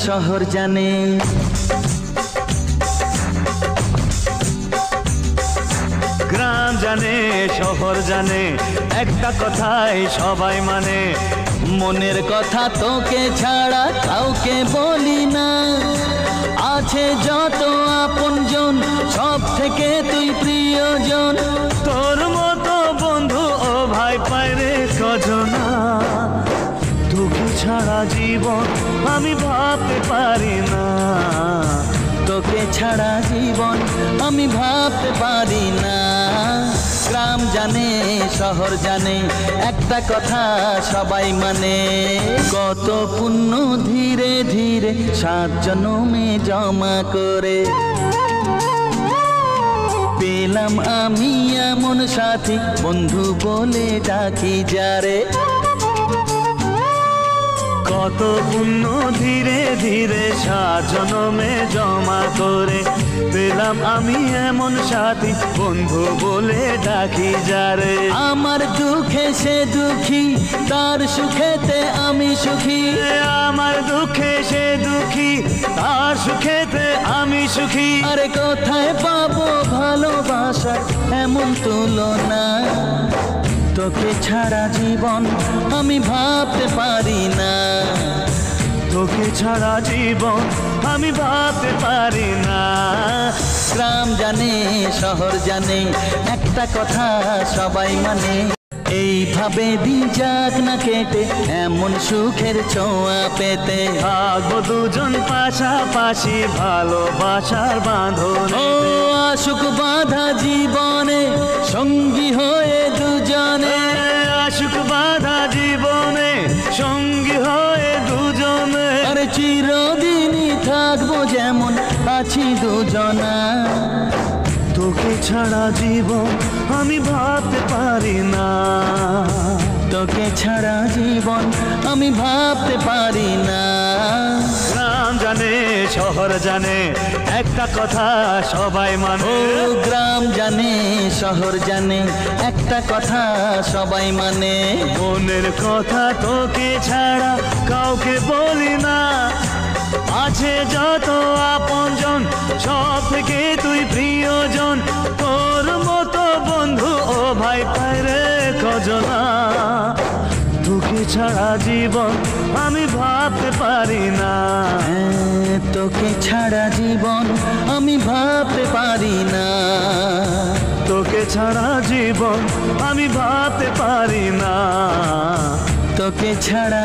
শহর জানে। গ্রাম জানে শহর জানে, একটা কথাই সবাই মানে, মনের কথা তোকে ছাড়া কাউকে বলি না। আছে যত আপনজন সব থেকে তুই প্রিয়জন। তোর মতো বন্ধু ও ভাই পাইরে কজনা, তোকে ছাড়া জীবন আমি ভাবতে পারি না। তোকে ছাড়া জীবন আমি ভাবতে পারি না। গ্রাম জানে শহর জানে, একটা কথা সবাই মানে, কত পুণ্য ধীরে ধীরে 7 জন্মে জমা করে পেলাম আমি এমন সাথী, বন্ধু বলে ডাকি যারে। কত পুণ্য ধীরে ধীরে 7 জন্মে জমা করে পেলাম আমি এমন সাথী, বন্ধু বলে ডাকি যারে। আমার দুঃখে সে দুঃখী, তার সুখেতে আমি সুখী। আমার দুঃখে সে দুঃখী, তার সুখেতে আমি সুখী। আরে কোথায় পাবো ভালোবাসা এমন তুলনা, তোকে ছাড়া জীবন আমি ভাবতে পারি না। তোকে ছাড়া জীবন আমি ভাবতে পারি না। গ্রাম জানে শহর জানে, একটা কথা সবাই মানে, এইভাবে দিন যাক না কেটে এমন সুখের ছোঁয়া পেতে। থাকবো দুজন পাশাপাশি ভালোবাসার বাঁধনে। ও আসুক বাধা জীবনে সঙ্গী হয়ে দুজনে। আসুক বাধা জীবনে সঙ্গী হয়ে দুজনে। আরে চিরদিনই থাকবো যেমন আছি দুজনা। তোকে ছাড়া জীবন আমি ভাবতে পারি না। তোকে ছাড়া জীবন আমি ভাবতে পারি না। গ্রাম জানে শহর জানে, একটা কথা সবাই মানে। ও গ্রাম জানে শহর জানে, একটা কথা সবাই মানে, মনের কথা তোকে ছাড়া কাউকে বলি না। আছে যত আপনজন সব থেকে তুই প্রিয়জন। তোর মতো বন্ধু ও ভাই পাইরে কজনা, তোকে ছাড়া জীবন আমি ভাবতে পারি না। তোকে ছাড়া জীবন আমি ভাবতে পারি না। তোকে ছাড়া জীবন আমি ভাবতে পারি না। তোকে ছাড়া